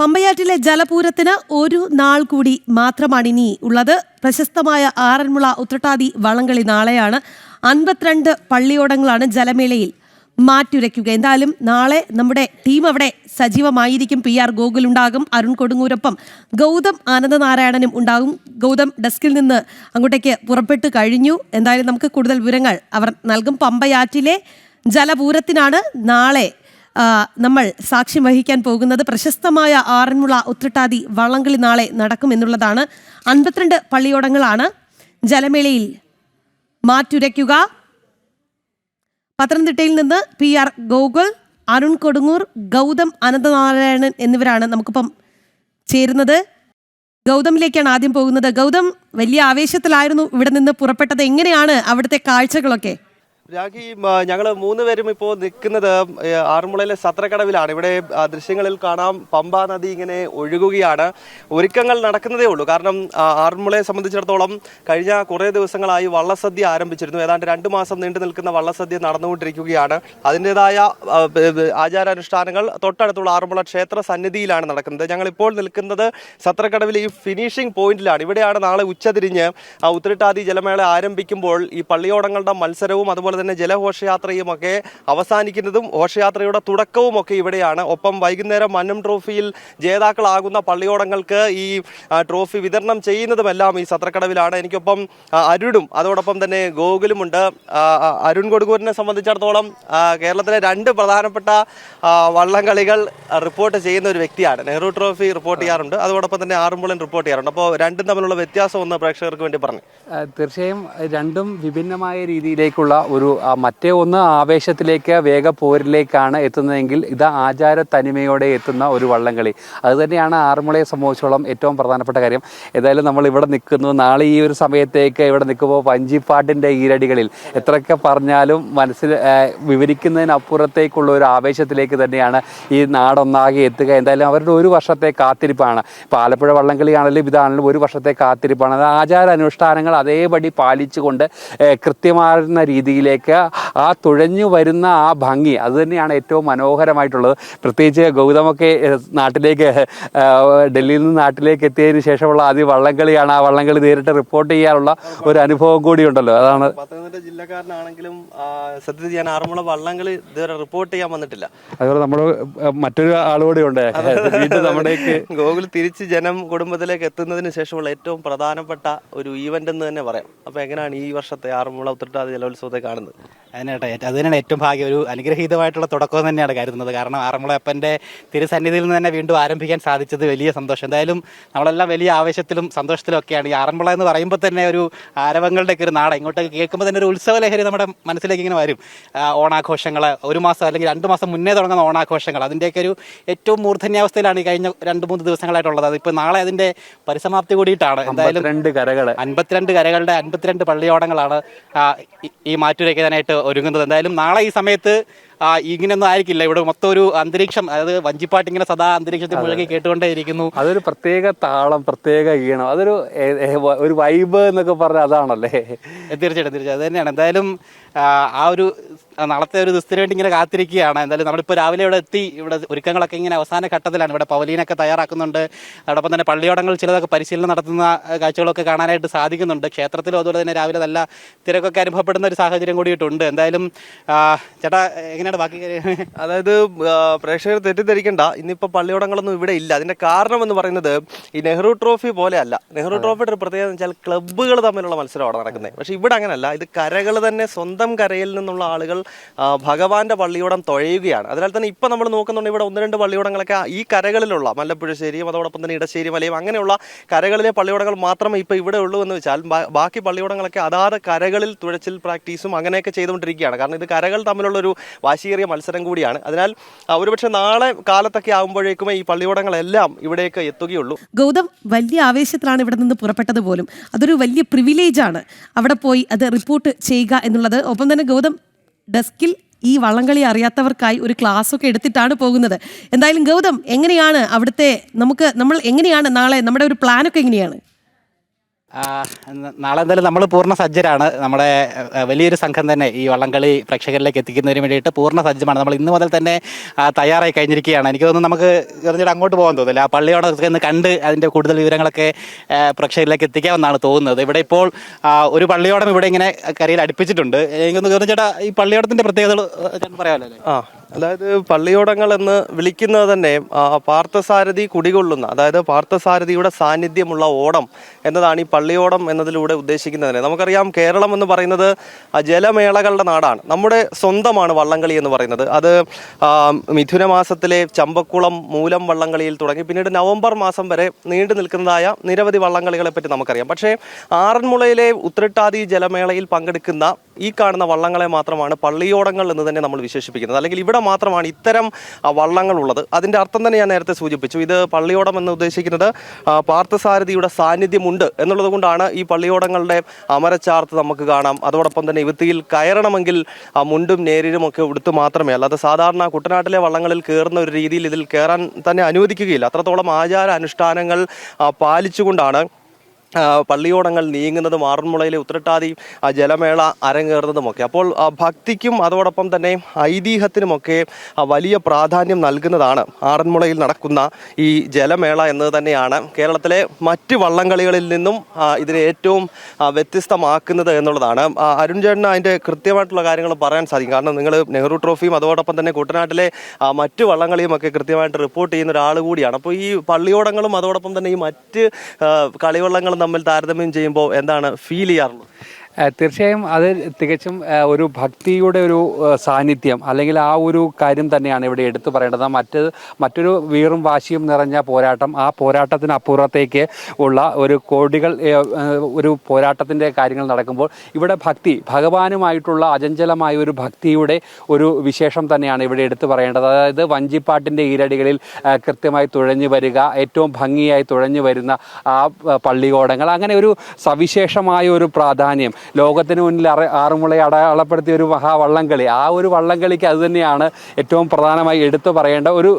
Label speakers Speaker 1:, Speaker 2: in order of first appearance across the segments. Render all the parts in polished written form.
Speaker 1: പമ്പയാറ്റിലെ ജലപൂരത്തിന് ഒരു നാൾ കൂടി മാത്രമാണ് ഇനി ഉള്ളത്. പ്രശസ്തമായ ആറന്മുള ഉത്രട്ടാതി വള്ളംകളി നാളെയാണ്. 52 പള്ളിയോടങ്ങളാണ് ജലമേളയിൽ മാറ്റുരയ്ക്കുക. എന്തായാലും നാളെ നമ്മുടെ ടീം അവിടെ സജീവമായിരിക്കും. PR ഗോകുൽ ഉണ്ടാകും, അരുൺ കൊടുങ്ങൂരൊപ്പം ഗൗതം ആനന്ദനാരായണനും ഉണ്ടാകും. ഗൗതം ഡെസ്കിൽ നിന്ന് അങ്ങോട്ടേക്ക് പുറപ്പെട്ടു കഴിഞ്ഞു. എന്തായാലും നമുക്ക് കൂടുതൽ വിവരങ്ങൾ അവർ നൽകും. പമ്പയാറ്റിലെ ജലപൂരത്തിനാണ് നാളെ നമ്മൾ സാക്ഷ്യം വഹിക്കാൻ പോകുന്നത്. പ്രശസ്തമായ ആറന്മുള ഉത്രട്ടാതി വള്ളംകളി നാളെ നടക്കുമെന്നുള്ളതാണ്. 52 പള്ളിയോടങ്ങളാണ് ജലമേളയിൽ മാറ്റുരയ്ക്കുക. പത്തനംതിട്ടയിൽ നിന്ന് PR ഗോകുൽ, അരുൺ കൊടുങ്ങൂർ, ഗൗതം അനന്തനാരായണൻ എന്നിവരാണ് നമുക്കിപ്പം ചേരുന്നത്. ഗൗതമിലേക്കാണ് ആദ്യം പോകുന്നത്. ഗൗതം, വലിയ ആവേശത്തിലായിരുന്നു ഇവിടെ നിന്ന് പുറപ്പെട്ടത്. എങ്ങനെയാണ് അവിടുത്തെ കാഴ്ചകളൊക്കെ?
Speaker 2: രാഖി, ഞങ്ങൾ 3 പേരും ഇപ്പോൾ നിൽക്കുന്നത് ആറന്മുളയിലെ സത്രക്കടവിലാണ്. ഇവിടെ ദൃശ്യങ്ങളിൽ കാണാം, പമ്പാ നദി ഇങ്ങനെ ഒഴുകുകയാണ്. ഒരുക്കങ്ങൾ നടക്കുന്നതേ ഉള്ളൂ. കാരണം ആറന്മുളയെ സംബന്ധിച്ചിടത്തോളം കഴിഞ്ഞ കുറേ ദിവസങ്ങളായി വള്ളസദ്യ ആരംഭിച്ചിരുന്നു. ഏതാണ്ട് 2 മാസം നീണ്ടു നിൽക്കുന്ന വള്ളസദ്യ നടന്നുകൊണ്ടിരിക്കുകയാണ്. അതിൻ്റെതായ ആചാരാനുഷ്ഠാനങ്ങൾ തൊട്ടടുത്തുള്ള ആറന്മുള ക്ഷേത്ര സന്നിധിയിലാണ് നടക്കുന്നത്. ഞങ്ങളിപ്പോൾ നിൽക്കുന്നത് സത്രക്കടവിലെ ഈ ഫിനിഷിംഗ് പോയിന്റിലാണ്. ഇവിടെയാണ് നാളെ ഉച്ചതിരിഞ്ഞ് ഉത്രട്ടാതി ജലമേള ആരംഭിക്കുമ്പോൾ ഈ പള്ളിയോടങ്ങളുടെ മത്സരവും അതുപോലെ തന്നെ ജലഘോഷയാത്രയും ഒക്കെ അവസാനിക്കുന്നതും ഘോഷയാത്രയുടെ തുടക്കവും ഒക്കെ ഇവിടെയാണ്. ഒപ്പം വൈകുന്നേരം മന്നം ട്രോഫിയിൽ ജേതാക്കളാകുന്ന പള്ളിയോടങ്ങൾക്ക് ഈ ട്രോഫി വിതരണം ചെയ്യുന്നതുമെല്ലാം ഈ സത്രക്കടവിലാണ്. എനിക്കൊപ്പം അരുണും അതോടൊപ്പം തന്നെ ഗോകുലുമുണ്ട്. അരുൺ കൊടുങ്ങൂരിനെ സംബന്ധിച്ചിടത്തോളം കേരളത്തിലെ 2 പ്രധാനപ്പെട്ട വള്ളംകളികൾ റിപ്പോർട്ട് ചെയ്യുന്ന ഒരു വ്യക്തിയാണ്. നെഹ്റു ട്രോഫി റിപ്പോർട്ട് ചെയ്യാറുണ്ട്, അതോടൊപ്പം തന്നെ ആറന്മുളൻ റിപ്പോർട്ട് ചെയ്യാറുണ്ട്. അപ്പോൾ രണ്ടും തമ്മിലുള്ള വ്യത്യാസം ഒന്ന് പ്രേക്ഷകർക്ക് വേണ്ടി പറഞ്ഞു.
Speaker 3: തീർച്ചയായും രണ്ടും വിഭിന്നമായ രീതിയിലേക്കുള്ള ഒരു മറ്റേ ഒന്ന് ആവേശത്തിലേക്ക് വേഗപ്പോരിലേക്കാണ് എത്തുന്നതെങ്കിൽ ഇത് ആചാര തനിമയോടെ എത്തുന്ന ഒരു വള്ളംകളി. അതുതന്നെയാണ് ആറന്മുളയെ സംബന്ധിച്ചോളം ഏറ്റവും പ്രധാനപ്പെട്ട കാര്യം. ഏതായാലും നമ്മൾ ഇവിടെ നിൽക്കുന്നു. നാളെ ഈ ഒരു സമയത്തേക്ക് ഇവിടെ നിൽക്കുമ്പോൾ വഞ്ചിപ്പാട്ടിൻ്റെ ഈരടികളിൽ എത്രയൊക്കെ പറഞ്ഞാലും മനസ്സിൽ വിവരിക്കുന്നതിനപ്പുറത്തേക്കുള്ള ഒരു ആവേശത്തിലേക്ക് തന്നെയാണ് ഈ നാടൊന്നാകെ എത്തുക. എന്തായാലും അവരുടെ ഒരു വർഷത്തെ കാത്തിരിപ്പാണ്. ഇപ്പോൾ ആലപ്പുഴ വള്ളംകളിയാണെങ്കിലും ഇതാണെങ്കിലും ഒരു വർഷത്തെ കാത്തിരിപ്പാണ്. അത് ആചാരാനുഷ്ഠാനങ്ങൾ അതേപടി പാലിച്ചുകൊണ്ട് കൃത്യമാകുന്ന രീതിയിലേക്ക് ആ തുഴഞ്ഞു വരുന്ന ആ ഭംഗി അത് തന്നെയാണ് ഏറ്റവും മനോഹരമായിട്ടുള്ളത്. പ്രത്യേകിച്ച് ഗൗതമൊക്കെ നാട്ടിലേക്ക് ഡൽഹിയിൽ നിന്ന് നാട്ടിലേക്ക് എത്തിയതിനു ശേഷമുള്ള ആദ്യ വള്ളംകളിയാണ്. ആ വള്ളംകളി നേരിട്ട് റിപ്പോർട്ട് ചെയ്യാനുള്ള ഒരു അനുഭവം കൂടി ഉണ്ടല്ലോ. അതാണ്
Speaker 2: പത്തനംതിട്ട ജില്ലക്കാരനാണെങ്കിലും സത്യത്തിൽ ഞാൻ ആറന്മുള വള്ളംകളി ഇതുവരെ റിപ്പോർട്ട് ചെയ്യാൻ വന്നിട്ടില്ല.
Speaker 3: അതുപോലെ നമ്മുടെ മറ്റൊരു ആളുകൂടി ഉണ്ട് നമ്മുടെ
Speaker 2: ഗോകുൽ തിരിച്ച് ജനം കുടുംബത്തിലേക്ക് എത്തുന്നതിന് ശേഷമുള്ള ഏറ്റവും പ്രധാനപ്പെട്ട ഒരു ഈവന്റ് എന്ന് തന്നെ പറയാം. അപ്പൊ എങ്ങനെയാണ് ഈ വർഷത്തെ ആറന്മുള ഉത്രട്ടാതി ജലോത്സവത്തെ കാണുന്നത്?
Speaker 4: അത് തന്നെയാണ് ഏറ്റവും ഭാഗ്യം, ഒരു അനുഗ്രഹീതമായിട്ടുള്ള തുടക്കം തന്നെയാണ് കരുതുന്നത്. കാരണം ആറന്മുളയപ്പൻ്റെ തിരുസന്നിധിയിൽ നിന്ന് തന്നെ വീണ്ടും ആരംഭിക്കാൻ സാധിച്ചത് വലിയ സന്തോഷം. എന്തായാലും നമ്മളെല്ലാം വലിയ ആവേശത്തിലും സന്തോഷത്തിലും ഒക്കെയാണ്. ഈ ആറന്മുള എന്ന് പറയുമ്പോൾ തന്നെ ഒരു ആരവങ്ങളുടെയൊക്കെ ഒരു നാട്. ഇങ്ങോട്ടേക്ക് കേൾക്കുമ്പോൾ തന്നെ ഒരു ഉത്സവ ലഹരി നമ്മുടെ മനസ്സിലേക്ക് ഇങ്ങനെ വരും. ഓണാഘോഷങ്ങൾ 1 മാസം അല്ലെങ്കിൽ 2 മാസം മുന്നേ തുടങ്ങുന്ന ഓണാഘോഷങ്ങൾ, അതിൻ്റെയൊക്കെ ഒരു ഏറ്റവും മൂർധന്യാവസ്ഥയിലാണ് ഈ കഴിഞ്ഞ 2-3 ദിവസങ്ങളായിട്ടുള്ളത്. അതിപ്പോൾ നാളെ അതിൻ്റെ പരിസമാപ്തി കൂടിയിട്ടാണ്. എന്തായാലും 52 കരകളുടെ 52 പള്ളിയോടങ്ങളാണ് ഈ മാറ്റുരയ്ക്കാനായിട്ട് ഒരുങ്ങുന്നത്. എന്തായാലും നാളെ ഈ സമയത്ത് ഇങ്ങനെയൊന്നും ആയിരിക്കില്ല. ഇവിടെ മൊത്തം ഒരു അന്തരീക്ഷം, അതായത് വഞ്ചിപ്പാട്ട് ഇങ്ങനെ സദാ അന്തരീക്ഷത്തിൽ മുഴുകി കേട്ടുകൊണ്ടേയിരിക്കുന്നു.
Speaker 3: അതൊരു പ്രത്യേക താളം, പ്രത്യേക ഈണം, അതൊരു ഒരു വൈബ് എന്നൊക്കെ പറഞ്ഞാൽ അതാണല്ലേ?
Speaker 4: തീർച്ചയായിട്ടും അത് തന്നെയാണ്. എന്തായാലും ആ ഒരു നാളത്തെ ഒരു ദിവസത്തിന് വേണ്ടി ഇങ്ങനെ കാത്തിരിക്കുകയാണ്. എന്തായാലും നമ്മളിപ്പോൾ രാവിലെ ഇവിടെ എത്തി. ഇവിടെ ഒരുക്കങ്ങളൊക്കെ ഇങ്ങനെ അവസാന ഘട്ടത്തിലാണ്. ഇവിടെ പവലീനൊക്കെ തയ്യാറാക്കുന്നുണ്ട്. അതോടൊപ്പം തന്നെ പള്ളിയോടങ്ങൾ ചിലതൊക്കെ പരിശീലനം നടത്തുന്ന കാഴ്ചകളൊക്കെ കാണാനായിട്ട് സാധിക്കുന്നുണ്ട്. ക്ഷേത്രത്തിലും അതുപോലെ തന്നെ രാവിലെ നല്ല തിരക്കൊക്കെ അനുഭവപ്പെടുന്ന ഒരു സാഹചര്യം കൂടിയിട്ടുണ്ട്. എന്തായാലും ചേട്ടാ, എങ്ങനെയാണ് ബാക്കി?
Speaker 2: അതായത് പ്രേക്ഷകർ തെറ്റിദ്ധരിക്കണ്ട, ഇന്നിപ്പോൾ പള്ളിയോടങ്ങളൊന്നും ഇവിടെ ഇല്ല. അതിൻ്റെ കാരണം എന്ന് പറയുന്നത് ഈ നെഹ്റു ട്രോഫി പോലെയല്ല. നെഹ്റു ട്രോഫിയുടെ ഒരു പ്രത്യേകത എന്ന് വെച്ചാൽ ക്ലബ്ബുകൾ തമ്മിലുള്ള മത്സരമാണ് നടക്കുന്നത്. പക്ഷേ ഇവിടെ അങ്ങനെയല്ല. ഇത് കരകൾ തന്നെ, സ്വന്തം കരയിൽ നിന്നുള്ള ആളുകൾ ഭഗവാന്റെ പള്ളിയോടം തുഴയുകയാണ്. അതിനാൽ തന്നെ ഇപ്പം നമ്മൾ നോക്കുന്നുണ്ട് ഇവിടെ 1-2 പള്ളിയോടങ്ങളൊക്കെ ഈ കരകളിലുള്ള മല്ലപ്പുഴശ്ശേരിയും അതോടൊപ്പം തന്നെ ഇടശ്ശേരി മലയും അങ്ങനെയുള്ള കരകളിലെ പള്ളിയോടങ്ങൾ മാത്രമേ ഇപ്പോൾ ഇവിടെ ഉള്ളൂ എന്ന് വെച്ചാൽ ബാക്കി പള്ളിയോടങ്ങളൊക്കെ അതാത് കരകളിൽ തുഴച്ചിൽ പ്രാക്ടീസും അങ്ങനെയൊക്കെ ചെയ്തുകൊണ്ടിരിക്കുകയാണ്. കാരണം ഇത് കരകൾ തമ്മിലുള്ളൊരു വാശിയേറിയ മത്സരം കൂടിയാണ്. അതിനാൽ ഒരുപക്ഷെ നാളെ കാലത്തൊക്കെ ആകുമ്പോഴേക്കും ഈ പള്ളിയോടങ്ങളെല്ലാം ഇവിടേക്ക് എത്തുകയുള്ളൂ.
Speaker 1: ഗൗതം വലിയ ആവേശത്തിലാണ് ഇവിടെ നിന്ന് പുറപ്പെട്ടത് പോലും. അതൊരു വലിയ പ്രിവിലേജ് ആണ് അവിടെ പോയി അത് റിപ്പോർട്ട് ചെയ്യുക എന്നുള്ളത്. ഒപ്പം തന്നെ ഗൗതം ഡെസ്കിൽ ഈ വള്ളംകളി അറിയാത്തവർക്കായി ഒരു ക്ലാസ് ഒക്കെ എടുത്തിട്ടാണ് പോകുന്നത്. എന്തായാലും ഗൗതം, എങ്ങനെയാണ് അവിടുത്തെ നമ്മൾ എങ്ങനെയാണ് നാളെ നമ്മുടെ ഒരു പ്ലാനൊക്കെ എങ്ങനെയാണ്?
Speaker 4: നാളെ എന്തായാലും നമ്മൾ പൂർണ്ണ സജ്ജരാണ്. നമ്മുടെ വലിയൊരു സംഘം തന്നെ ഈ വള്ളംകളി പ്രേക്ഷകരിലേക്ക് എത്തിക്കുന്നതിന് വേണ്ടിയിട്ട് പൂർണ്ണ സജ്ജമാണ്. നമ്മൾ ഇന്ന് മുതൽ തന്നെ തയ്യാറായി കഴിഞ്ഞിരിക്കുകയാണ്. എനിക്ക് തോന്നുന്നു നമുക്ക് കുറച്ചുകൂടെ അങ്ങോട്ട് പോകാൻ തോന്നില്ല. ആ പള്ളിയോടൊക്കെ ഒന്ന് കണ്ട് അതിൻ്റെ കൂടുതൽ വിവരങ്ങളൊക്കെ പ്രേക്ഷകരിലേക്ക് എത്തിക്കാമെന്നാണ് തോന്നുന്നത്. ഇവിടെ ഇപ്പോൾ ഒരു പള്ളിയോടം ഇവിടെ ഇങ്ങനെ കരയിൽ അടുപ്പിച്ചിട്ടുണ്ട്. എനിക്കൊന്ന് തോന്നുന്നു ചേട്ടാ, ഈ പള്ളിയോടത്തിൻ്റെ പ്രത്യേകതകൾ ചേട്ടൻ പറയാമല്ലോ അല്ലേ?
Speaker 2: അതായത് പള്ളിയോടങ്ങൾ എന്ന് വിളിക്കുന്നത് തന്നെ പാർത്ഥസാരഥി കുടികൊള്ളുന്ന, അതായത് പാർത്ഥസാരഥിയുടെ സാന്നിധ്യമുള്ള ഓടം എന്നതാണ് ഈ പള്ളിയോടം എന്നതിലൂടെ ഉദ്ദേശിക്കുന്നത്. നമുക്കറിയാം, കേരളം എന്ന് പറയുന്നത് ജലമേളകളുടെ നാടാണ്. നമ്മുടെ സ്വന്തമാണ് വള്ളംകളി എന്ന് പറയുന്നത്. അത് മിഥുന മാസത്തിലെ ചമ്പക്കുളം മൂലം വള്ളംകളിയിൽ തുടങ്ങി പിന്നീട് നവംബർ മാസം വരെ നീണ്ടു നിൽക്കുന്നതായ നിരവധി വള്ളംകളികളെ പറ്റി നമുക്കറിയാം. പക്ഷേ ആറന്മുളയിലെ ഉത്രട്ടാതി ജലമേളയിൽ പങ്കെടുക്കുന്ന ഈ കാണുന്ന വള്ളങ്ങളെ മാത്രമാണ് പള്ളിയോടങ്ങൾ എന്ന് തന്നെ നമ്മൾ വിശേഷിപ്പിക്കുന്നത്. അല്ലെങ്കിൽ ഇവിടെ മാത്രമാണ് ഇത്തരം വള്ളങ്ങൾ ഉള്ളത്. അതിൻ്റെ അർത്ഥം തന്നെ ഞാൻ നേരത്തെ സൂചിപ്പിച്ചു. ഇത് പള്ളിയോടം എന്ന് ഉദ്ദേശിക്കുന്നത് പാർത്ഥസാരഥിയുടെ സാന്നിധ്യമുണ്ട് എന്നുള്ളത് കൊണ്ടാണ് ഈ പള്ളിയോടങ്ങളുടെ അമരച്ചാർത്ത് നമുക്ക് കാണാം. അതോടൊപ്പം തന്നെ ഇവത്തിയിൽ കയറണമെങ്കിൽ മുണ്ടും നേരിനും ഒക്കെ ഉടുത്ത് മാത്രമേ, അല്ലാതെ സാധാരണ കുട്ടനാട്ടിലെ വള്ളങ്ങളിൽ കയറുന്ന ഒരു രീതിയിൽ ഇതിൽ കയറാൻ തന്നെ അനുവദിക്കുകയില്ല. അത്രത്തോളം ആചാര അനുഷ്ഠാനങ്ങൾ പാലിച്ചുകൊണ്ടാണ് പള്ളിയോടങ്ങൾ നീങ്ങുന്നതും ആറന്മുളയിലെ ഉത്രട്ടാതി ജലമേള അരങ്ങേറുന്നതുമൊക്കെ. അപ്പോൾ ഭക്തിക്കും അതോടൊപ്പം തന്നെ ഐതിഹ്യത്തിനുമൊക്കെ വലിയ പ്രാധാന്യം നൽകുന്നതാണ് ആറന്മുളയിൽ നടക്കുന്ന ഈ ജലമേള എന്നത് തന്നെയാണ് കേരളത്തിലെ മറ്റ് വള്ളംകളികളിൽ നിന്നും ഇതിനെ ഏറ്റവും വ്യത്യസ്തമാക്കുന്നത് എന്നുള്ളതാണ്. അരുൺ ചേട്ടന് അതിൻ്റെ കൃത്യമായിട്ടുള്ള കാര്യങ്ങൾ പറയാൻ സാധിക്കും. കാരണം നിങ്ങൾ നെഹ്റു ട്രോഫിയും അതോടൊപ്പം തന്നെ കുട്ടനാട്ടിലെ മറ്റ് വള്ളംകളിയും ഒക്കെ കൃത്യമായിട്ട് റിപ്പോർട്ട് ചെയ്യുന്ന ഒരാൾ കൂടിയാണ്. അപ്പോൾ ഈ പള്ളിയോടങ്ങളും അതോടൊപ്പം തന്നെ ഈ മറ്റ് കളിവള്ളങ്ങളും തമ്മിൽ താരതമ്യം ചെയ്യുമ്പോൾ എന്താണ് ഫീൽ ചെയ്യാറുള്ളത്?
Speaker 3: തീർച്ചയായും അത് തികച്ചും ഒരു ഭക്തിയുടെ ഒരു സാന്നിധ്യം, അല്ലെങ്കിൽ ആ ഒരു കാര്യം തന്നെയാണ് ഇവിടെ എടുത്തു പറയേണ്ടത്. മറ്റൊരു വീറും വാശിയും നിറഞ്ഞ പോരാട്ടം, ആ പോരാട്ടത്തിന് അപ്പുറത്തേക്ക് ഉള്ള ഒരു കോടികൾ ഒരു പോരാട്ടത്തിൻ്റെ കാര്യങ്ങൾ നടക്കുമ്പോൾ ഇവിടെ ഭഗവാനുമായിട്ടുള്ള അചഞ്ചലമായ ഒരു ഭക്തിയുടെ ഒരു വിശേഷം തന്നെയാണ് ഇവിടെ എടുത്തു പറയേണ്ടത്. അതായത് വഞ്ചിപ്പാട്ടിൻ്റെ ഈരടികളിൽ കൃത്യമായി തുഴഞ്ഞു വരിക, ഏറ്റവും ഭംഗിയായി തുഴഞ്ഞു വരുന്ന ആ പള്ളിയോടങ്ങൾ, അങ്ങനെ ഒരു സവിശേഷമായ ഒരു പ്രാധാന്യം ലോകത്തിന് മുന്നിൽ ആറന്മുളയെ അടയാളപ്പെടുത്തിയ ഒരു മഹാവള്ളംകളി. ആ ഒരു വള്ളംകളിക്ക് അത് തന്നെയാണ് ഏറ്റവും പ്രധാനമായി എടുത്തു പറയേണ്ട ഒരു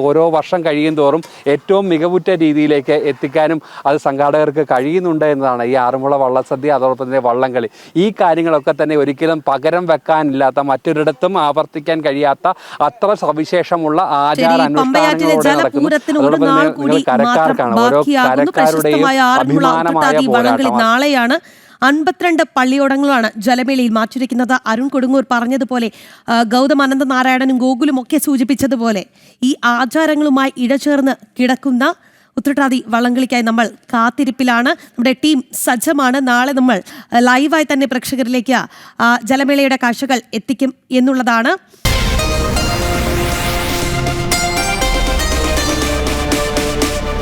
Speaker 3: ഓരോ വർഷം കഴിയും തോറും ഏറ്റവും മികവുറ്റ രീതിയിലേക്ക് എത്തിക്കാനും അത് സംഘാടകർക്ക് കഴിയുന്നുണ്ട് എന്നതാണ് ഈ ആറന്മുള വള്ളസദ്യ, അതോടൊപ്പം തന്നെ വള്ളംകളി. ഈ കാര്യങ്ങളൊക്കെ തന്നെ ഒരിക്കലും പകരം വെക്കാനില്ലാത്ത, മറ്റൊരിടത്തും ആവർത്തിക്കാൻ കഴിയാത്ത അത്ര സവിശേഷമുള്ള ആചാര അനുഷ്ഠാനങ്ങളോടെ നടക്കുന്നു. കരക്കാർക്കാണ് ഓരോ കരക്കാരുടെയും അഭിമാനമായ പോരാട്ടം.
Speaker 1: നാളെയാണ് 52 പള്ളിയോടങ്ങളാണ് ജലമേളയിൽ മാറ്റുരയ്ക്കുന്നത്. അരുൺ കൊടുങ്ങൂർ പറഞ്ഞതുപോലെ, ഗൗതം അനന്തനാരായണനും ഗോകുലും ഒക്കെ സൂചിപ്പിച്ചതുപോലെ ഈ ആചാരങ്ങളുമായി ഇഴചേർന്ന് കിടക്കുന്ന ഉത്രട്ടാതി വള്ളംകളിക്കായി നമ്മൾ കാത്തിരിപ്പിലാണ്. നമ്മുടെ ടീം സജ്ജമാണ്. നാളെ നമ്മൾ ലൈവായി തന്നെ പ്രേക്ഷകരിലേക്ക് ജലമേളയുടെ കാഴ്ചകൾ എത്തിക്കും എന്നുള്ളതാണ്.